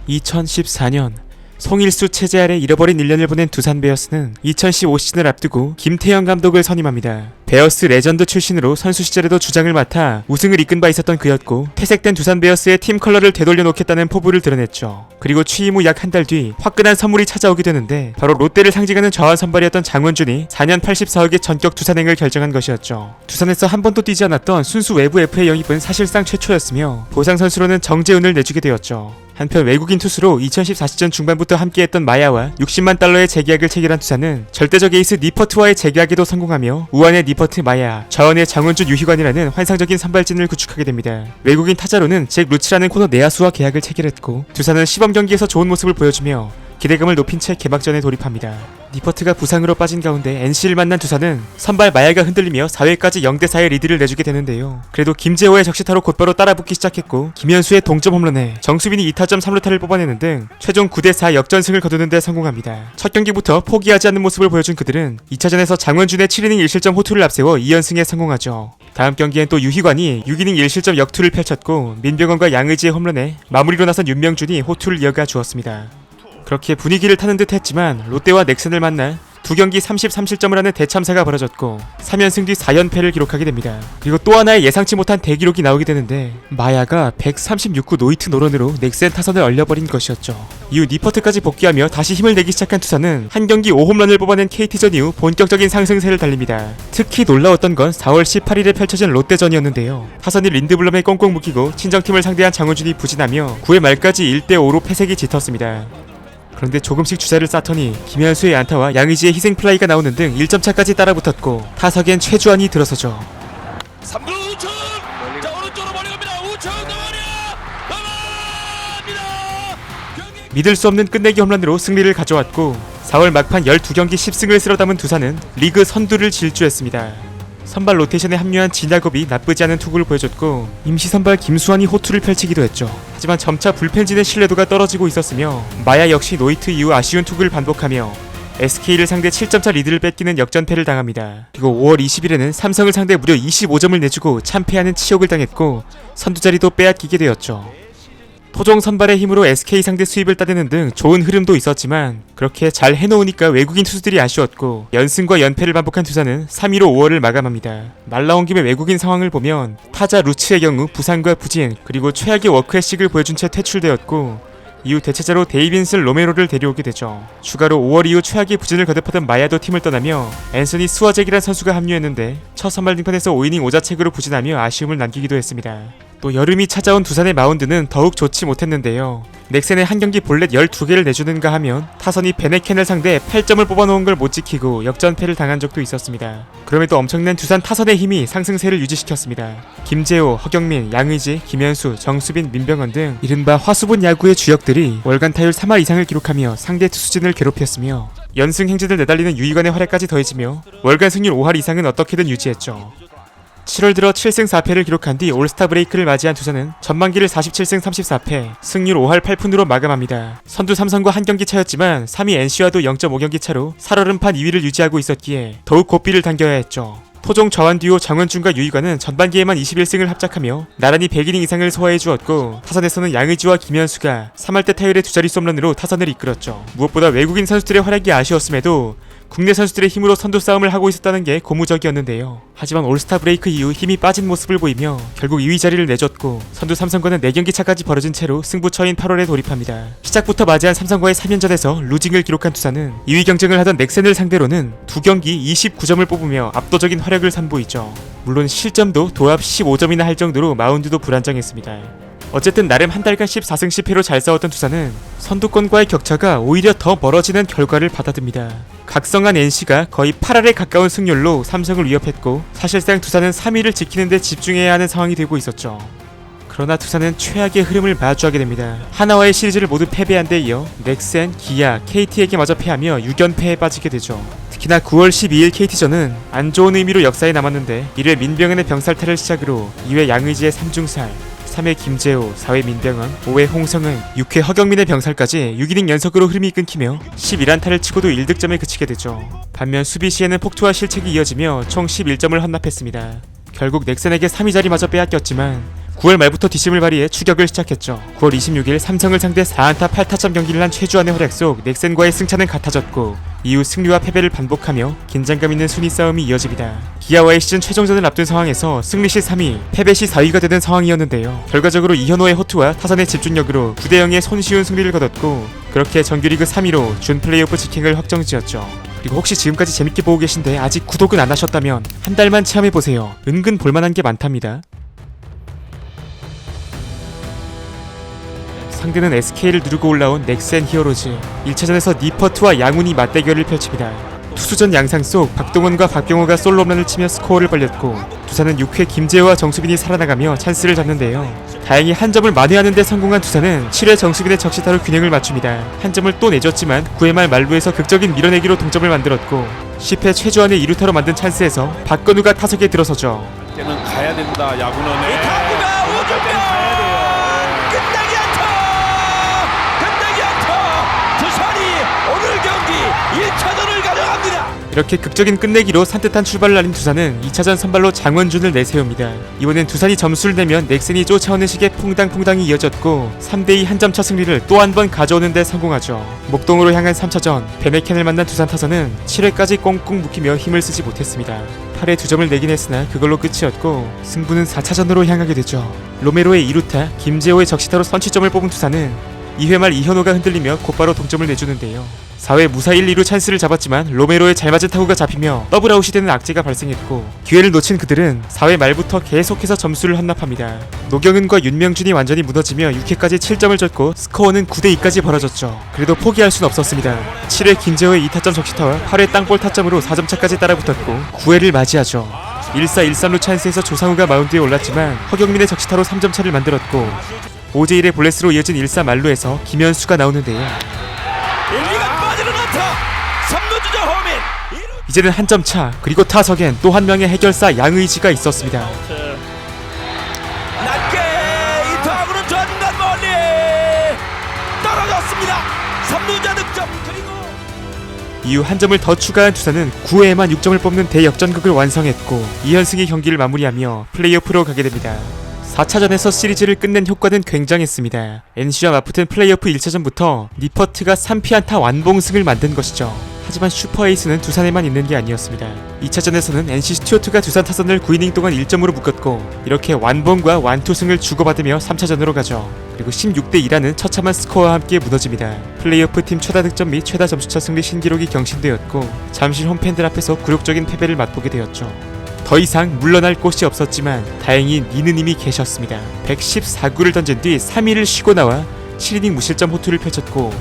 2014년 송일수 체제 아래 잃어버린 1년을 보낸 두산 베어스는 2015 시즌을 앞두고 김태형 감독을 선임합니다. 베어스 레전드 출신으로 선수 시절에도 주장을 맡아 우승을 이끈 바 있었던 그였고, 퇴색된 두산 베어스의 팀 컬러를 되돌려 놓겠다는 포부를 드러냈죠. 그리고 취임 후 약 한 달 뒤 화끈한 선물이 찾아오게 되는데, 바로 롯데를 상징하는 좌완 선발이었던 장원준이 4년 84억의 전격 두산행을 결정한 것이었죠. 두산에서 한 번도 뛰지 않았던 순수 외부 FA 영입은 사실상 최초였으며, 보상 선수로는 정재훈을 내주게 되었죠. 한편 외국인 투수로 2014 시즌 중반부터 함께했던 마야와 60만 달러의 재계약을 체결한 두산은 절대적 에이스 니퍼트와의 재계약에도 성공하며 우한의 니퍼트 마야, 좌완의 장원준 유희관이라는 환상적인 선발진을 구축하게 됩니다. 외국인 타자로는 잭 루치라는 코너 내야수와 계약을 체결했고, 두산은 시범 경기에서 좋은 모습을 보여주며 기대감을 높인 채 개막전에 돌입합니다. 니퍼트가 부상으로 빠진 가운데 NC를 만난 두산은 선발 마야가 흔들리며 4회까지 0대4의 리드를 내주게 되는데요. 그래도 김재호의 적시타로 곧바로 따라붙기 시작했고, 김현수의 동점 홈런에 정수빈이 2타점 3루타를 뽑아내는 등 최종 9대4 역전승을 거두는 데 성공합니다. 첫 경기부터 포기하지 않는 모습을 보여준 그들은 2차전에서 장원준의 7이닝 1실점 호투를 앞세워 2연승에 성공하죠. 다음 경기엔 또 유희관이 6이닝 1실점 역투를 펼쳤고, 민병헌과 양의지의 홈런에 마무리로 나선 윤명준이 호투를 이어가 주었습니다. 그렇게 분위기를 타는 듯 했지만 롯데와 넥센을 만나 두 경기 33실점을 하는 대참사가 벌어졌고 3연승 뒤 4연패를 기록하게 됩니다. 그리고 또 하나의 예상치 못한 대기록이 나오게 되는데, 마야가 136구 노히트 노런으로 넥센 타선을 얼려버린 것이었죠. 이후 니퍼트까지 복귀하며 다시 힘을 내기 시작한 투산은 한 경기 5홈런을 뽑아낸 KT전 이후 본격적인 상승세를 달립니다. 특히 놀라웠던 건 4월 18일에 펼쳐진 롯데전이었는데요. 타선이 린드블럼에 꽁꽁 묶이고 친정팀을 상대한 장원준이 부진하며 9회 말까지 1대5로 패색이 짙었습니다. 그런데 조금씩 주자를 쌓더니 김현수의 안타와 양의지의 희생플라이가 나오는 등 1점차까지 따라붙었고, 타석엔 최주환이 들어서죠. 3루 우측! 자, 오른쪽으로 멀리 갑니다. 우측 나가랴! 믿을 수 없는 끝내기 홈런으로 승리를 가져왔고, 4월 막판 12경기 10승을 쓸어 담은 두산은 리그 선두를 질주했습니다. 선발 로테이션에 합류한 진야곱이 나쁘지 않은 투구를 보여줬고, 임시 선발 김수환이 호투를 펼치기도 했죠. 하지만 점차 불펜진의 신뢰도가 떨어지고 있었으며, 마야 역시 노히트 이후 아쉬운 투구를 반복하며 SK를 상대 7점차 리드를 뺏기는 역전패를 당합니다. 그리고 5월 20일에는 삼성을 상대 무려 25점을 내주고 참패하는 치욕을 당했고, 선두자리도 빼앗기게 되었죠. 토종 선발의 힘으로 SK 상대 수입을 따내는 등 좋은 흐름도 있었지만, 그렇게 잘 해놓으니까 외국인 투수들이 아쉬웠고, 연승과 연패를 반복한 두산은 3위로 5월을 마감합니다. 말 나온 김에 외국인 상황을 보면 타자 루츠의 경우 부상과 부진, 그리고 최악의 워크애식을 보여준 채 퇴출되었고, 이후 대체자로 데이빈슨 로메로를 데려오게 되죠. 추가로 5월 이후 최악의 부진을 거듭하던 마야도 팀을 떠나며 앤서니 스와잭이란 선수가 합류했는데, 첫 선발 등판에서 5이닝 5자책으로 부진하며 아쉬움을 남기기도 했습니다. 또 여름이 찾아온 두산의 마운드는 더욱 좋지 못했는데요. 넥센의 한 경기 볼넷 12개를 내주는가 하면 타선이 베네켄을 상대 8점을 뽑아놓은 걸 못 지키고 역전패를 당한 적도 있었습니다. 그럼에도 엄청난 두산 타선의 힘이 상승세를 유지시켰습니다. 김재호, 허경민, 양의지, 김현수, 정수빈, 민병헌 등 이른바 화수분 야구의 주역들이 월간 타율 3할 이상을 기록하며 상대 투수진을 괴롭혔으며, 연승 행진을 내달리는 유희관의 활약까지 더해지며 월간 승률 5할 이상은 어떻게든 유지했죠. 7월 들어 7승 4패를 기록한 뒤 올스타 브레이크를 맞이한 두산은 전반기를 47승 34패, 승률 5할 8푼으로 마감합니다. 선두 삼성과 한 경기 차였지만 3위 NC와도 0.5경기 차로 살얼음판 2위를 유지하고 있었기에 더욱 고삐를 당겨야 했죠. 토종 좌완 듀오 장원준과 유희관은 전반기에만 21승을 합작하며 나란히 100이닝 이상을 소화해주었고, 타선에서는 양의지와 김현수가 3할대 타율의 두 자릿수 홈런으로 타선을 이끌었죠. 무엇보다 외국인 선수들의 활약이 아쉬웠음에도 국내 선수들의 힘으로 선두 싸움을 하고 있었다는 게 고무적이었는데요. 하지만 올스타 브레이크 이후 힘이 빠진 모습을 보이며 결국 2위 자리를 내줬고, 선두 삼성과는 4경기 차까지 벌어진 채로 승부처인 8월에 돌입합니다. 시작부터 맞이한 삼성과의 3연전에서 루징을 기록한 두산은 2위 경쟁을 하던 넥센을 상대로는 2경기 29점을 뽑으며 압도적인 활약을 선보이죠. 물론 실점도 도합 15점이나 할 정도로 마운드도 불안정했습니다. 어쨌든 나름 한 달간 14승 10패로 잘 싸웠던 두산은 선두권과의 격차가 오히려 더 멀어지는 결과를 받아듭니다. 각성한 NC가 거의 8할에 가까운 승률로 삼성을 위협했고, 사실상 두산은 3위를 지키는 데 집중해야 하는 상황이 되고 있었죠. 그러나 두산은 최악의 흐름을 마주하게 됩니다. 하나와의 시리즈를 모두 패배한 데 이어 넥센, 기아, KT에게 마저 패하며 6연패에 빠지게 되죠. 특히나 9월 12일 KT전은 안 좋은 의미로 역사에 남았는데, 1회 민병헌의 병살타를 시작으로 2회 양의지의 3중살, 3회 김재호, 4회 민병헌, 5회 홍성은, 6회 허경민의 병살까지 6이닝 연속으로 흐름이 끊기며 11안타를 치고도 1득점에 그치게 되죠. 반면 수비 시에는 폭투와 실책이 이어지며 총 11점을 헌납했습니다. 결국 넥센에게 3위 자리마저 빼앗겼지만 9월 말부터 뒷심을 발휘해 추격을 시작했죠. 9월 26일 삼성을 상대 4안타 8타점 경기를 한 최주환의 활약 속 넥센과의 승차는 같아졌고 이후 승리와 패배를 반복하며 긴장감 있는 순위 싸움이 이어집니다. 기아와의 시즌 최종전을 앞둔 상황에서 승리 시 3위, 패배 시 4위가 되는 상황이었는데요. 결과적으로 이현호의 호투와 타선의 집중력으로 9대0의 손쉬운 승리를 거뒀고 그렇게 정규리그 3위로 준 플레이오프 직행을 확정지었죠. 그리고 혹시 지금까지 재밌게 보고 계신데 아직 구독은 안 하셨다면 한 달만 체험해보세요. 은근 볼만한 게 많답니다. 상대는 SK를 누르고 올라온 넥센 히어로즈. 1차전에서 니퍼트와 양훈이 맞대결을 펼칩니다. 투수전 양상 속 박동원과 박병호가 솔로 홈런을 치며 스코어를 벌렸고 두산은 6회 김재호와 정수빈이 살아나가며 찬스를 잡는데요. 다행히 한 점을 만회하는 데 성공한 두산은 7회 정수빈의 적시타로 균형을 맞춥니다. 한 점을 또 내줬지만 9회 말 말루에서 극적인 밀어내기로 동점을 만들었고 10회 최주환의 2루타로 만든 찬스에서 박건우가 타석에 들어서죠. 때는 가야 된다. 야구는 이렇게 극적인 끝내기로 산뜻한 출발을 알린 두산은 2차전 선발로 장원준을 내세웁니다. 이번엔 두산이 점수를 내면 넥센이 쫓아오는 식의 퐁당퐁당이 이어졌고 3대2 한 점 차 승리를 또 한 번 가져오는 데 성공하죠. 목동으로 향한 3차전 베네켄을 만난 두산 타선은 7회까지 꽁꽁 묶이며 힘을 쓰지 못했습니다. 8회 2점을 내긴 했으나 그걸로 끝이었고 승부는 4차전으로 향하게 되죠. 로메로의 2루타, 김재호의 적시타로 선취점을 뽑은 두산은 2회 말 이현호가 흔들리며 곧바로 동점을 내주는데요. 4회 무사 1-2루 찬스를 잡았지만 로메로의 잘 맞은 타구가 잡히며 더블아웃이 되는 악재가 발생했고 기회를 놓친 그들은 4회 말부터 계속해서 점수를 헌납합니다. 노경은과 윤명준이 완전히 무너지며 6회까지 7점을 줬고 스코어는 9대2까지 벌어졌죠. 그래도 포기할 순 없었습니다. 7회 김재호의 2타점 적시타와 8회 땅볼 타점으로 4점차까지 따라붙었고 9회를 맞이하죠. 1-4, 1-3루 찬스에서 조상우가 마운드에 올랐지만 허경민의 적시타로 3점차를 만들었고 5대1의 볼레스로 이어진 1-4 말루에서 김현수가 나오는데요. 이제는 한 점 차, 그리고 타석엔 또 한 명의 해결사 양의지가 있었습니다. 낮게 이 타구는 전간 멀리 떨어졌습니다. 3루자 득점. 그리고 이후 한 점을 더 추가한 두산은 9회에만 6점을 뽑는 대역전극을 완성했고 2연승의 경기를 마무리하며 플레이오프로 가게 됩니다. 4차전에서 시리즈를 끝낸 효과는 굉장했습니다. NC와 맞붙은 플레이오프 1차전부터 니퍼트가 3피안타 완봉승을 만든 것이죠. 하지만 슈퍼에이스는 두산에만 있는 게 아니었습니다. 2차전에서는 NC 스튜어트가 두산 타선을 9이닝 동안 1점으로 묶었고 이렇게 완봉과 완투승을 주고받으며 3차전으로 가죠. 그리고 16대2라는 처참한 스코어와 함께 무너집니다. 플레이오프 팀 최다 득점 및 최다 점수차 승리 신기록이 경신되었고 잠실 홈팬들 앞에서 굴욕적인 패배를 맛보게 되었죠. 더 이상 물러날 곳이 없었지만 다행히 니느님이 계셨습니다. 114구를 던진 뒤 3위를 쉬고 나와 7이닝 무실점 호투를 펼쳤고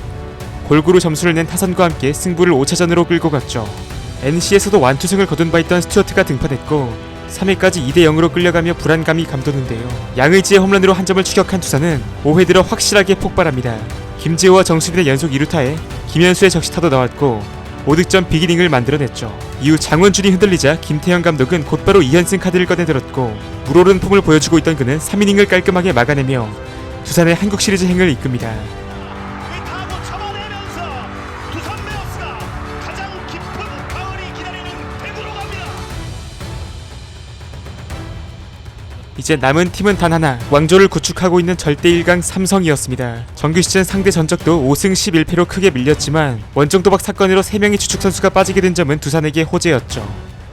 골고루 점수를 낸 타선과 함께 승부를 5차전으로 끌고 갔죠. NC에서도 완투승을 거둔 바 있던 스튜어트가 등판했고 3회까지 2대0으로 끌려가며 불안감이 감도는데요. 양의지의 홈런으로 한 점을 추격한 두산은 5회 들어 확실하게 폭발합니다. 김재호와 정수빈의 연속 2루타에 김현수의 적시타도 나왔고 5득점 빅이닝을 만들어냈죠. 이후 장원준이 흔들리자 김태형 감독은 곧바로 2연승 카드를 꺼내들었고 물오른 폼을 보여주고 있던 그는 3이닝을 깔끔하게 막아내며 두산의 한국 시리즈 행을 이끕니다. 이제 남은 팀은 단 하나, 왕조를 구축하고 있는 절대 1강 삼성이었습니다. 정규 시즌 상대 전적도 5승 11패로 크게 밀렸지만 원정 도박 사건으로 3명의 주축 선수가 빠지게 된 점은 두산에게 호재였죠.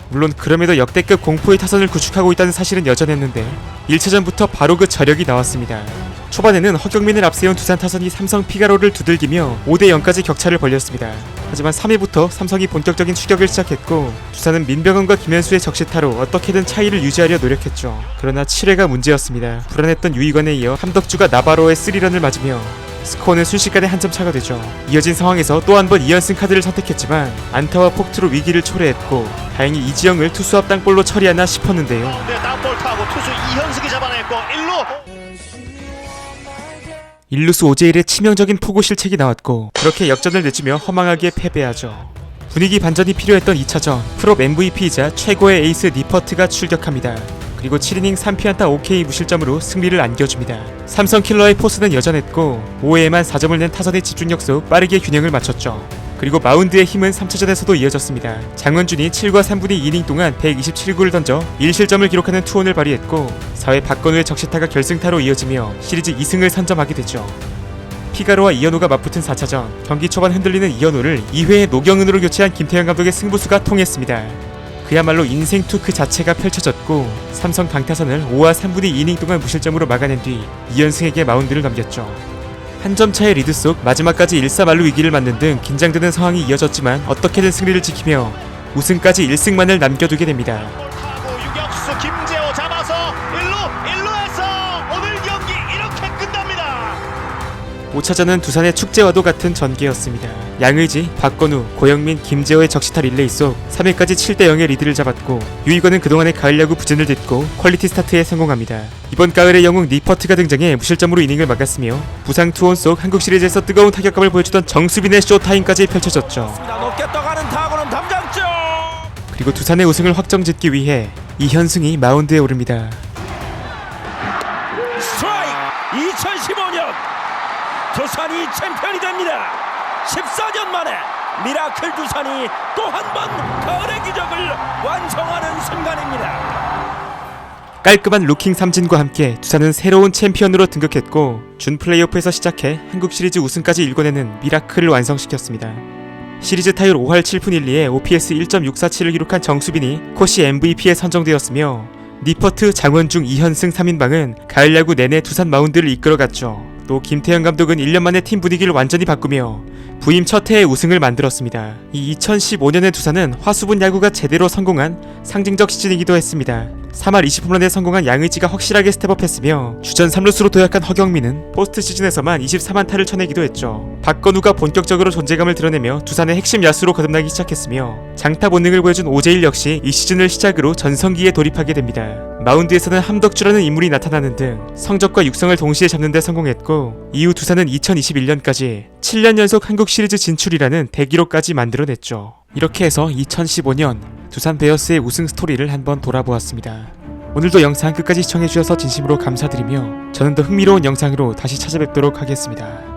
물론 그럼에도 역대급 공포의 타선을 구축하고 있다는 사실은 여전했는데 1차전부터 바로 그 저력이 나왔습니다. 초반에는 허경민을 앞세운 두산 타선이 삼성 피가로를 두들기며 5대0까지 격차를 벌렸습니다. 하지만 3회부터 삼성이 본격적인 추격을 시작했고 두산은 민병헌과 김현수의 적시타로 어떻게든 차이를 유지하려 노력했죠. 그러나 7회가 문제였습니다. 불안했던 유이관에 이어 함덕주가 나바로의 3런을 맞으며 스코어는 순식간에 한 점 차가 되죠. 이어진 상황에서 또 한 번 2연승 카드를 선택했지만 안타와 폭투로 위기를 초래했고 다행히 이지영을 투수 앞 땅볼로 처리하나 싶었는데요. 땅볼 타고 투수 이현승이 잡아냈고 1루 1루수 오재일의 치명적인 포구 실책이 나왔고 그렇게 역전을 내주며 허망하게 패배하죠. 분위기 반전이 필요했던 2차전 프롭 MVP이자 최고의 에이스 니퍼트가 출격합니다. 그리고 7이닝 3피안타 OK 무실점으로 승리를 안겨줍니다. 삼성 킬러의 포스는 여전했고 5회에만 4점을 낸 타선의 집중력 속 빠르게 균형을 맞췄죠. 그리고 마운드의 힘은 3차전에서도 이어졌습니다. 장원준이 7과 3분의 2이닝 동안 127구를 던져 1실점을 기록하는 투혼을 발휘했고 4회 박건우의 적시타가 결승타로 이어지며 시리즈 2승을 선점하게 되죠. 피가로와 이현우가 맞붙은 4차전, 경기 초반 흔들리는 이현우를 2회에 노경은으로 교체한 김태형 감독의 승부수가 통했습니다. 그야말로 인생 투크 자체가 펼쳐졌고 삼성 강타선을 5와 3분의 2이닝 동안 무실점으로 막아낸 뒤 2연승에게 마운드를 넘겼죠. 한 점 차의 리드 속 마지막까지 1-4말루 위기를 맞는 등 긴장되는 상황이 이어졌지만 어떻게든 승리를 지키며 우승까지 1승만을 남겨두게 됩니다. 타고 유격수 김재호 잡아서 1루에서 오늘 경기 이렇게 끝납니다. 5차전은 두산의 축제와도 같은 전개였습니다. 양의지, 박건우, 고영민, 김재호의 적시타 릴레이 속 3회까지 7대0의 리드를 잡았고 유이건은 그동안의 가을 야구 부진을 딛고 퀄리티 스타트에 성공합니다. 이번 가을의 영웅 니퍼트가 등장해 무실점으로 이닝을 막았으며 부상 투혼 속 한국 시리즈에서 뜨거운 타격감을 보여주던 정수빈의 쇼타임까지 펼쳐졌죠. 높게 떠가는 타구는 담장점. 그리고 두산의 우승을 확정짓기 위해 이현승이 마운드에 오릅니다. 스트라이크. 2015년 두산이 챔피언이 됩니다. 14년 만에 미라클 두산이 또 한 번 가을의 기적을 완성하는 순간입니다. 깔끔한 루킹 삼진과 함께 두산은 새로운 챔피언으로 등극했고 준 플레이오프에서 시작해 한국 시리즈 우승까지 일궈내는 미라클을 완성시켰습니다. 시리즈 타율 5할 7푼 1리에 OPS 1.647을 기록한 정수빈이 코시 MVP에 선정되었으며 니퍼트, 장원중, 이현승 3인방은 가을 야구 내내 두산 마운드를 이끌어갔죠. 또 김태형 감독은 1년 만에 팀 분위기를 완전히 바꾸며 부임 첫 해의 우승을 만들었습니다. 이 2015년의 두산은 화수분 야구가 제대로 성공한 상징적 시즌이기도 했습니다. 3할 20홈런에 성공한 양의지가 확실하게 스텝업했으며 주전 3루수로 도약한 허경민은 포스트 시즌에서만 24만타를 쳐내기도 했죠. 박건우가 본격적으로 존재감을 드러내며 두산의 핵심 야수로 거듭나기 시작했으며 장타 본능을 보여준 오재일 역시 이 시즌을 시작으로 전성기에 돌입하게 됩니다. 마운드에서는 함덕주라는 인물이 나타나는 등 성적과 육성을 동시에 잡는 데 성공했고 이후 두산은 2021년까지 7년 연속 한국 시리즈 진출이라는 대기록까지 만들어냈죠. 이렇게 해서 2015년 두산 베어스의 우승 스토리를 한번 돌아보았습니다. 오늘도 영상 끝까지 시청해주셔서 진심으로 감사드리며 저는 더 흥미로운 영상으로 다시 찾아뵙도록 하겠습니다.